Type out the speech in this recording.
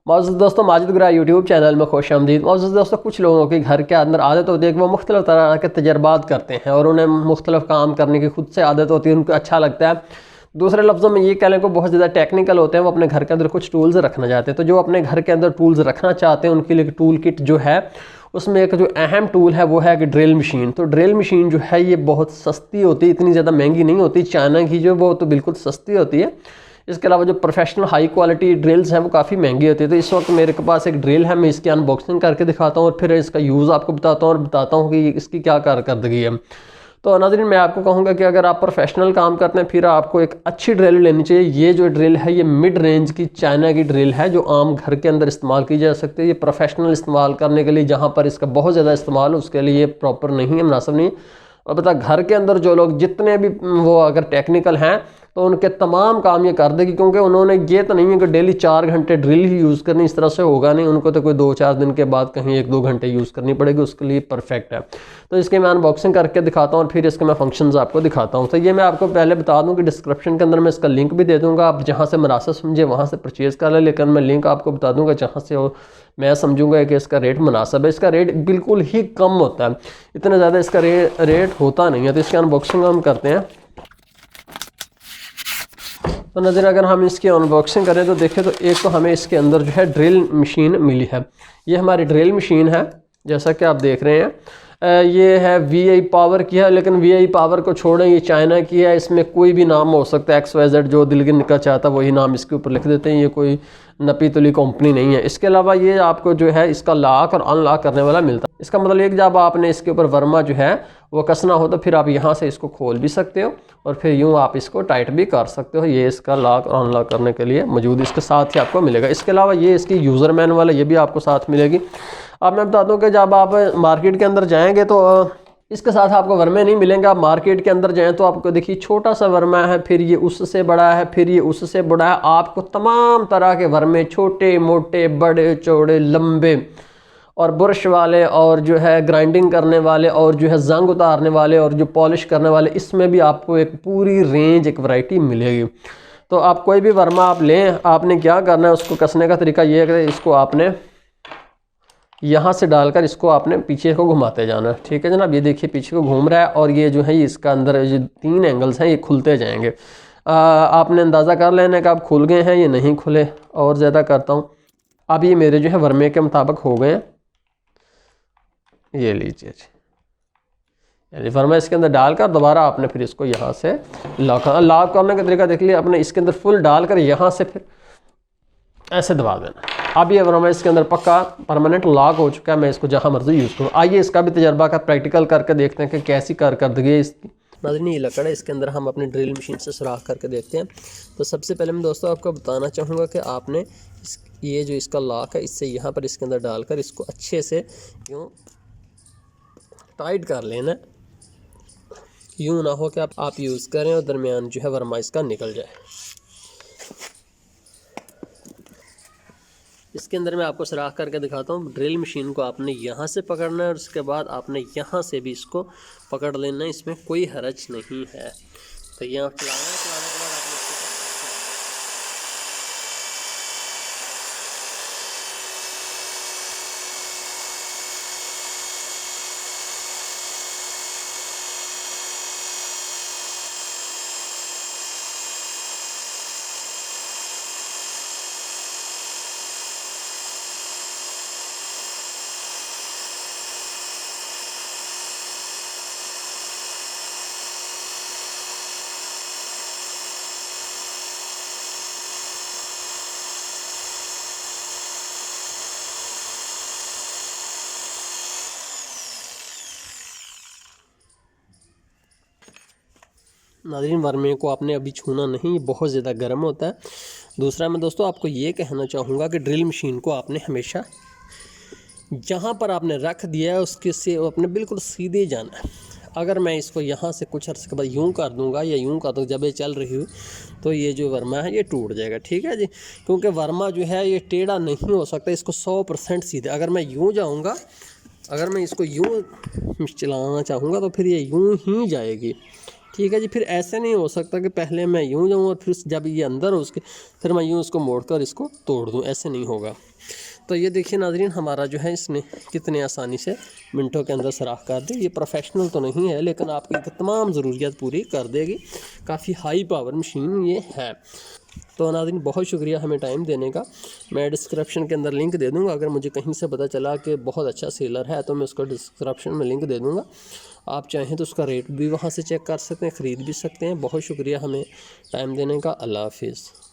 मौजूद दोस्तों, माजिद गुरा यूट्यूब चैनल में खुश आमदीद। मौजूद दोस्तों, कुछ लोगों के घर के अंदर आदत होती है कि वो मुख्तलिफ तरह के तजर्बात करते हैं और उन्हें मुख्तलिफ काम करने की खुद से आदत होती है, उनको अच्छा लगता है। दूसरे लफ्ज़ों में ये कह लें को बहुत ज़्यादा टेक्निकल होते हैं, वो अपने घर के अंदर कुछ टूल्स रखना चाहते हैं। तो जो अपने घर के अंदर टूल्स रखना चाहते हैं उनके लिए टूल किट जो है उसमें एक जो अहम टूल है वो है कि ड्रिल मशीन। तो ड्रिल मशीन जो है ये बहुत सस्ती होती है, इतनी ज़्यादा महंगी नहीं होती। चाइना की जो वो तो बिल्कुल सस्ती होती है। इसके अलावा जो प्रोफेशनल हाई क्वालिटी ड्रिल्स हैं वो काफ़ी महंगी होती है। तो इस वक्त मेरे के पास एक ड्रिल है, मैं इसकी अनबॉक्सिंग करके दिखाता हूँ और फिर इसका यूज़ आपको बताता हूँ और बताता हूँ कि इसकी क्या कारकर्दगी है। तो नाज़रीन, मैं आपको कहूँगा कि अगर आप प्रोफेशनल काम करते हैं फिर आपको एक अच्छी ड्रिल लेनी चाहिए। ये जो ड्रिल है ये मिड रेंज की चाइना की ड्रिल है जो आम घर के अंदर इस्तेमाल की जा सकती है। ये प्रोफेशनल इस्तेमाल करने के लिए, जहाँ पर इसका बहुत ज़्यादा इस्तेमाल हो उसके लिए ये प्रॉपर नहीं है, मुनासिब नहीं है। और बता, घर के अंदर जो लोग जितने भी वो अगर टेक्निकल हैं तो उनके तमाम काम ये कर देगी, क्योंकि उन्होंने ये तो नहीं है कि डेली 4 घंटे ड्रिल ही यूज़ करनी, इस तरह से होगा नहीं। उनको तो कोई 2-4 दिन के बाद कहीं 1-2 घंटे यूज़ करनी पड़ेगी, उसके लिए परफेक्ट है। तो इसके मैं अनबॉक्सिंग करके दिखाता हूँ और फिर इसके मैं फंक्शंस आपको दिखाता हूँ। तो ये मैं आपको पहले बता दूँ कि डिस्क्रिप्शन के अंदर मैं इसका लिंक भी दे दूँगा, आप जहाँ से मुनासिब समझे वहाँ से परचेज़ कर लें। लेकिन मैं लिंक आपको बता दूँगा जहाँ से मैं समझूंगा कि इसका रेट मुनासिब है। इसका रेट बिल्कुल ही कम होता है, इतना ज़्यादा इसका रेट होता नहीं है। तो इसकी अनबॉक्सिंग हम करते हैं। तो नज़र अगर हम इसकी अनबॉक्सिंग करें तो देखें तो एक तो हमें इसके अंदर जो है ड्रिल मशीन मिली है। ये हमारी ड्रिल मशीन है जैसा कि आप देख रहे हैं। ये है VI पावर की है, लेकिन VI पावर को छोड़ें, ये चाइना की है। इसमें कोई भी नाम हो सकता है, XYZ, जो दिल के निकल चाहता वही नाम इसके ऊपर लिख देते हैं। ये कोई नपी तुली कंपनी नहीं है। इसके अलावा ये आपको जो है इसका लॉक और अनलॉक करने वाला मिलता है। इसका मतलब एक जब आपने इसके ऊपर वर्मा जो है वो कसना हो तो फिर आप यहाँ से इसको खोल भी सकते हो और फिर यूँ आप इसको टाइट भी कर सकते हो। ये इसका लॉक और अनलॉक करने के लिए मौजूद इसके साथ ही आपको मिलेगा। इसके अलावा ये इसकी यूज़र मैनुअल है, ये भी आपको साथ मिलेगी। अब मैं बता दूं कि जब आप मार्केट के अंदर जाएंगे तो इसके साथ आपको वर्मे नहीं मिलेंगे। आप मार्केट के अंदर जाएं तो आपको देखिए छोटा सा वर्मा है, फिर ये उससे बड़ा है, फिर ये उससे बड़ा है। आपको तमाम तरह के वर्मे, छोटे मोटे, बड़े चौड़े, लंबे और बुरश वाले और जो है ग्राइंडिंग करने वाले और जो है जंग उतारने वाले और जो पॉलिश करने वाले, इसमें भी आपको एक पूरी रेंज, एक वैरायटी मिलेगी। तो आप कोई भी वर्मा आप लें, आपने क्या करना है, उसको कसने का तरीका ये है कि इसको आपने यहाँ से डालकर इसको आपने पीछे को घुमाते जाना। ठीक है जनाब, ये देखिए पीछे को घूम रहा है और ये जो है इसका अंदर जो 3 एंगल्स हैं ये खुलते जाएंगे। आपने अंदाज़ा कर लेना कि आप खुल गए हैं, ये नहीं खुले। और ज़्यादा करता हूँ, अब ये मेरे जो है वर्मे के मुताबिक हो गए हैं। ये लीजिए जी, वर्मा इसके अंदर डालकर दोबारा आपने फिर इसको यहाँ से लॉक करने का तरीका देख लिया आपने। इसके अंदर फुल डालकर यहाँ से फिर ऐसे दबा देना। अब ये वर्मा इसके अंदर पक्का परमानेंट लॉक हो चुका है। मैं इसको जहाँ मर्जी यूज़ करूँ। आइए इसका भी तजर्बा का प्रैक्टिकल करके देखते हैं कि कैसी कारकर्दगी है इसकी। नाज़रीन, ये लकड़ है, इसके अंदर हम अपनी ड्रिल मशीन से सुराख करके देखते हैं। तो सबसे पहले मैं दोस्तों आपको बताना चाहूँगा कि आपने ये जो इसका लॉक है इससे यहाँ पर इसके अंदर डालकर इसको अच्छे से यूँ टाइट कर लेना। यूँ ना हो कि आप यूज़ करें और दरमियान जो है वर्मा इसका निकल जाए। इसके अंदर मैं आपको सुराख करके दिखाता हूँ। ड्रिल मशीन को आपने यहाँ से पकड़ना है और उसके बाद आपने यहाँ से भी इसको पकड़ लेना है, इसमें कोई हरज नहीं है। तो यहाँ चलाना के बाद आपने नाज़रीन, वर्मे को आपने अभी छूना नहीं, ये बहुत ज़्यादा गर्म होता है। दूसरा मैं दोस्तों आपको ये कहना चाहूँगा कि ड्रिल मशीन को आपने हमेशा जहाँ पर आपने रख दिया है उसके से आपने बिल्कुल सीधे जाना है। अगर मैं इसको यहाँ से कुछ अर्से के बाद यूँ कर दूँगा या यूँ कर दूँ, जब ये चल रही हो तो ये जो वर्मा है ये टूट जाएगा। ठीक है जी, क्योंकि वर्मा जो है ये टेढ़ा नहीं हो सकता, इसको 100% सीधे। अगर मैं यूँ जाऊँगा, अगर मैं इसको यूँ चलाना चाहूँगा तो फिर ये यूँ ही जाएगी। ठीक है जी, फिर ऐसे नहीं हो सकता कि पहले मैं यूँ जाऊँ और फिर जब ये अंदर हो उसके फिर मैं यूँ उसको मोड़ कर इसको तोड़ दूँ, ऐसे नहीं होगा। तो ये देखिए नाज़रीन, हमारा जो है इसने कितने आसानी से मिनटों के अंदर सुराख कर दी। ये प्रोफेशनल तो नहीं है लेकिन आपकी तमाम ज़रूरियात पूरी कर देगी। काफ़ी हाई पावर मशीन ये है। तो नाज़रीन बहुत शुक्रिया हमें टाइम देने का। मैं डिस्क्रिप्शन के अंदर लिंक दे दूंगा। अगर मुझे कहीं से पता चला कि बहुत अच्छा सेलर है तो मैं उसको डिस्क्रिप्शन में लिंक दे दूंगा। आप चाहें तो उसका रेट भी वहाँ से चेक कर सकते हैं, ख़रीद भी सकते हैं। बहुत शुक्रिया हमें टाइम देने का। अल्लाह हाफिज़।